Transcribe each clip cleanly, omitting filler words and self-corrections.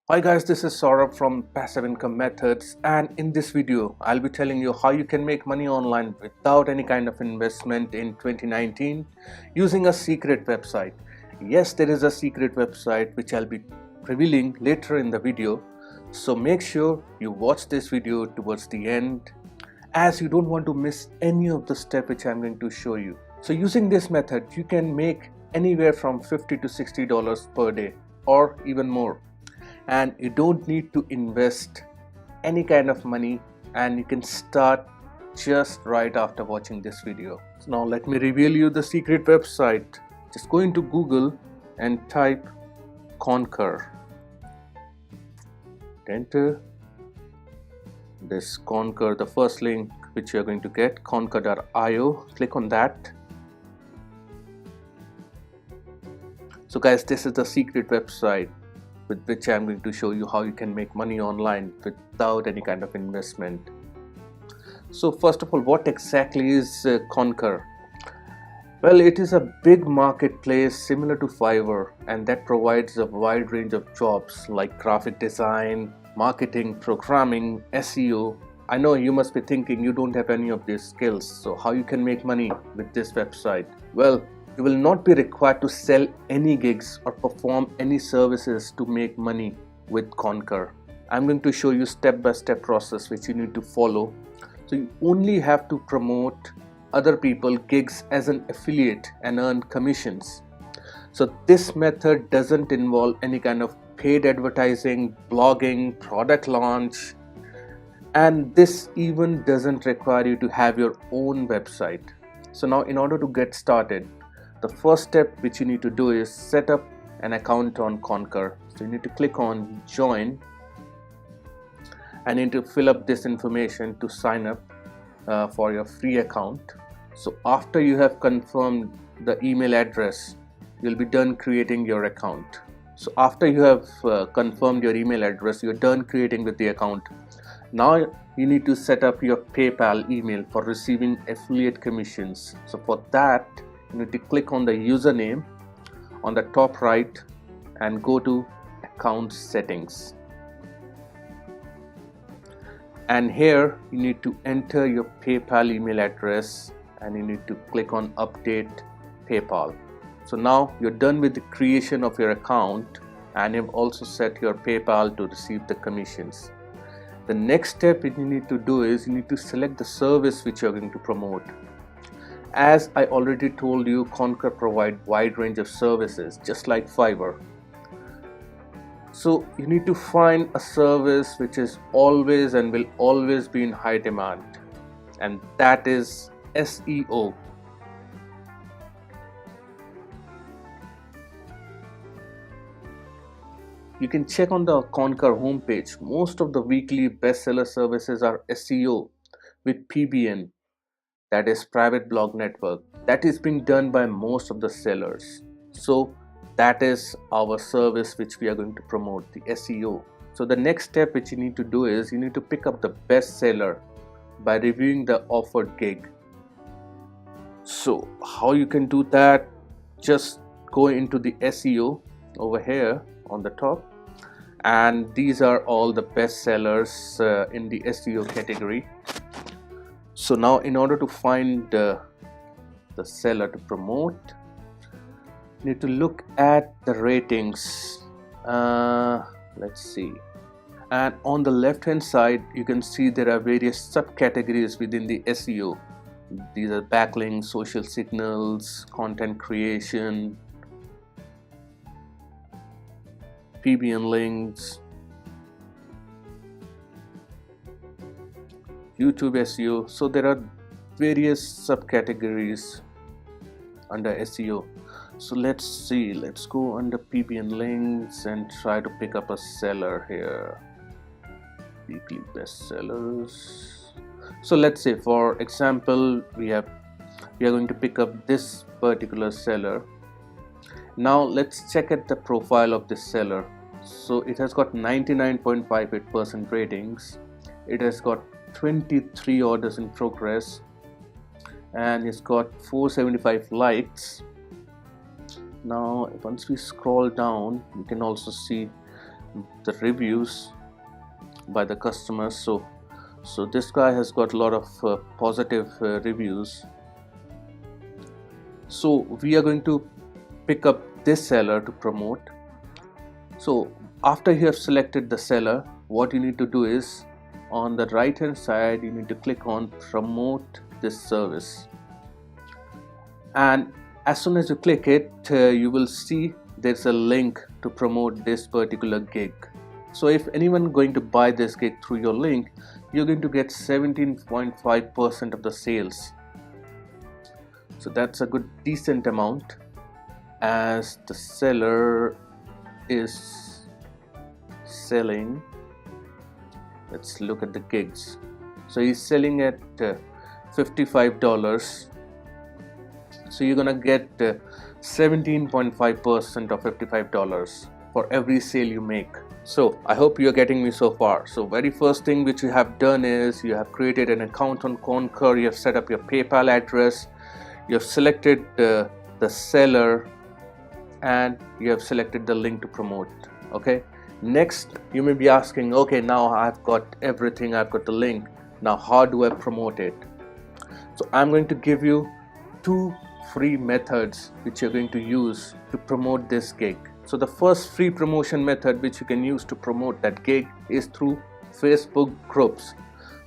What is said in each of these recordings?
Hi guys, this is Saurabh from Passive Income Methods, and in this video I'll be telling you how you can make money online without any kind of investment in 2019 using a secret website. Yes, there is a secret website which I'll be revealing later in the video, so make sure you watch this video towards the end as you don't want to miss any of the steps which I'm going to show you. So using this method you can make anywhere from $50 to $60 per day or even more, and you don't need to invest any kind of money, and you can start just right after watching this video. So now let me reveal you the secret website. Just go into Google and type Conquer. Enter this Conquer, the first link which you are going to get, conquer.io. Click on that. So guys, this is the secret website with which I'm going to show you how you can make money online without any kind of investment. So first of all, what exactly is Conquer? Well, it is a big marketplace similar to Fiverr, and that provides a wide range of jobs like graphic design, marketing, programming, SEO. I know you must be thinking you don't have any of these skills, so how you can make money with this website? Well, you will not be required to sell any gigs or perform any services to make money with Conquer. I'm going to show you step-by-step process which you need to follow. So you only have to promote other people gigs as an affiliate and earn commissions. So this method doesn't involve any kind of paid advertising, blogging, product launch, and this even doesn't require you to have your own website. So now in order to get started, the first step which you need to do is set up an account on Conquer. So you need to click on join and you need to fill up this information to sign up for your free account. So after you have confirmed the email address, you'll be done creating your account. So after you have confirmed your email address, you're done creating with the account. Now you need to set up your PayPal email for receiving affiliate commissions. So for that, you need to click on the username on the top right and go to account settings, and here you need to enter your PayPal email address and you need to click on update PayPal. So now you're done with the creation of your account and you've also set your PayPal to receive the commissions. The next step you need to do is you need to select the service which you're going to promote. As I already told you, Conquer provides wide range of services just like Fiverr. So you need to find a service which is always and will always be in high demand, and that is SEO. You can check on the Conquer homepage. Most of the weekly bestseller services are SEO with PBN, that is private blog network, that is being done by most of the sellers. So that is our service which we are going to promote, the SEO. So the next step which you need to do is you need to pick up the best seller by reviewing the offered gig. So how you can do that? Just go into the SEO over here on the top, and these are all the best sellers in the SEO category. So now in order to find the seller to promote, you need to look at the ratings. Let's see, and on the left hand side you can see there are various subcategories within the SEO. These are backlinks, social signals, content creation, PBN links, YouTube SEO. So there are various subcategories under SEO. So let's see, let's go under PBN links and try to pick up a seller here. Weekly bestsellers. So let's say for example we are going to pick up this particular seller. Now let's check at the profile of this seller. So it has got 99.58% ratings. It has got 23 orders in progress and it's got 475 likes. Now once we scroll down, you can also see the reviews by the customers. So this guy has got a lot of positive reviews. So we are going to pick up this seller to promote. So after you have selected the seller, what you need to do is, on the right hand side, you need to click on promote this service, and as soon as you click it, you will see there's a link to promote this particular gig. So if anyone going to buy this gig through your link, you're going to get 17.5% of the sales. So that's a good decent amount, as the seller is selling. Let's look at the gigs. So he's selling at $55. So you're gonna get 17.5% of $55 for every sale you make. So I hope you're getting me so far. So very first thing which you have done is you have created an account on Concur, you have set up your PayPal address, you have selected the seller, and you have selected the link to promote. Okay, next you may be asking, okay, now I've got everything, I've got the link, now how do I promote it? So I'm going to give you 2 free methods which you're going to use to promote this gig. So the first free promotion method which you can use to promote that gig is through Facebook groups.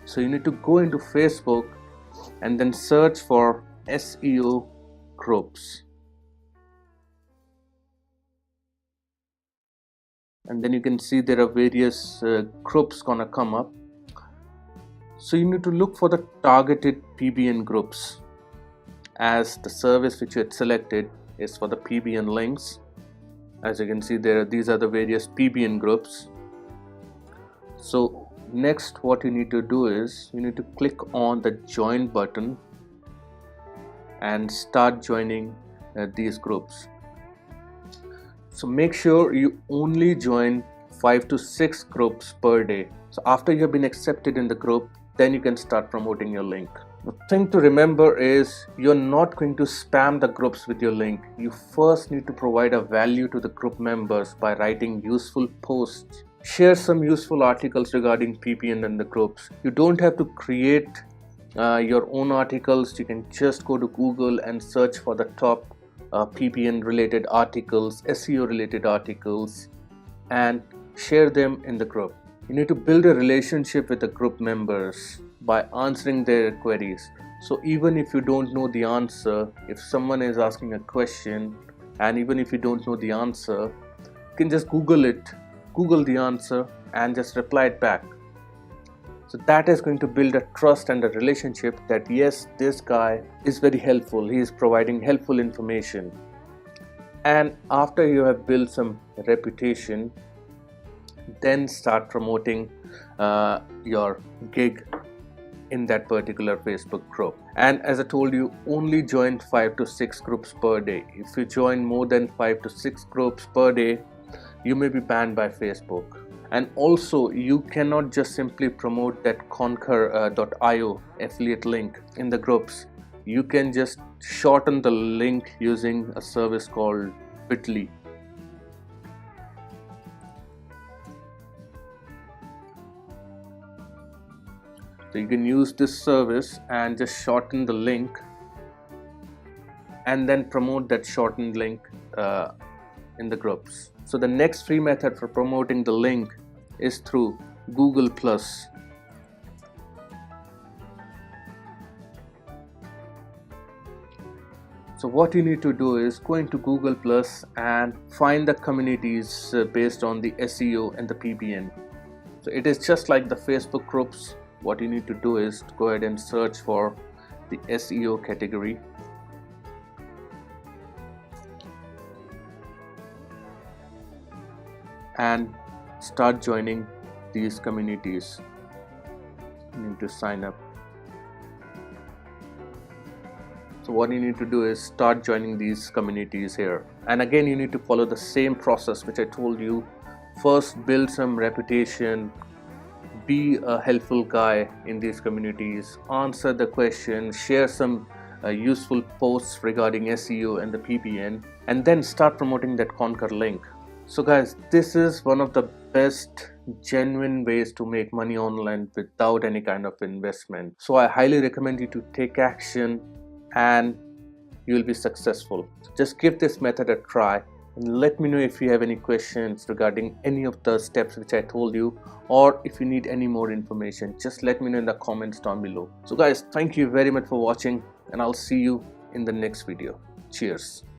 So you need to go into Facebook and then search for SEO groups, and then you can see there are various groups gonna come up. So you need to look for the targeted PBN groups, as the service which you had selected is for the PBN links. As you can see, these are the various PBN groups. So next what you need to do is you need to click on the join button and start joining these groups. So make sure you only join 5 to 6 groups per day. So after you have been accepted in the group, then you can start promoting your link. The thing to remember is you're not going to spam the groups with your link. You first need to provide a value to the group members by writing useful posts. Share some useful articles regarding PBN in the groups. You don't have to create your own articles. You can just go to Google and search for the top PBN related articles, SEO related articles, and share them in the group. You need to build a relationship with the group members by answering their queries. So even if you don't know the answer, if someone is asking a question, and even if you don't know the answer, you can just Google the answer and just reply it back. So that is going to build a trust and a relationship that yes, this guy is very helpful, he is providing helpful information. And after you have built some reputation, then start promoting your gig in that particular Facebook group. And as I told you, only join 5 to 6 groups per day. If you join more than 5 to 6 groups per day, you may be banned by Facebook. And also you cannot just simply promote that Concur.io affiliate link in the groups. You can just shorten the link using a service called Bitly. So you can use this service and just shorten the link and then promote that shortened link in the groups. So the next free method for promoting the link is through Google+. So what you need to do is go into Google+ and find the communities based on the SEO and the PBN. So it is just like the Facebook groups. What you need to do is to go ahead and search for the SEO category. And start joining these communities. You need to sign up. So what you need to do is start joining these communities here. And again, you need to follow the same process which I told you. First, build some reputation. Be a helpful guy in these communities, answer the questions, share some useful posts regarding SEO and the PBN, and then start promoting that Concur link. So guys, this is one of the best genuine ways to make money online without any kind of investment. So I highly recommend you to take action and you will be successful. So just give this method a try and let me know if you have any questions regarding any of the steps which I told you, or if you need any more information, just let me know in the comments down below. So guys, thank you very much for watching and I'll see you in the next video. Cheers.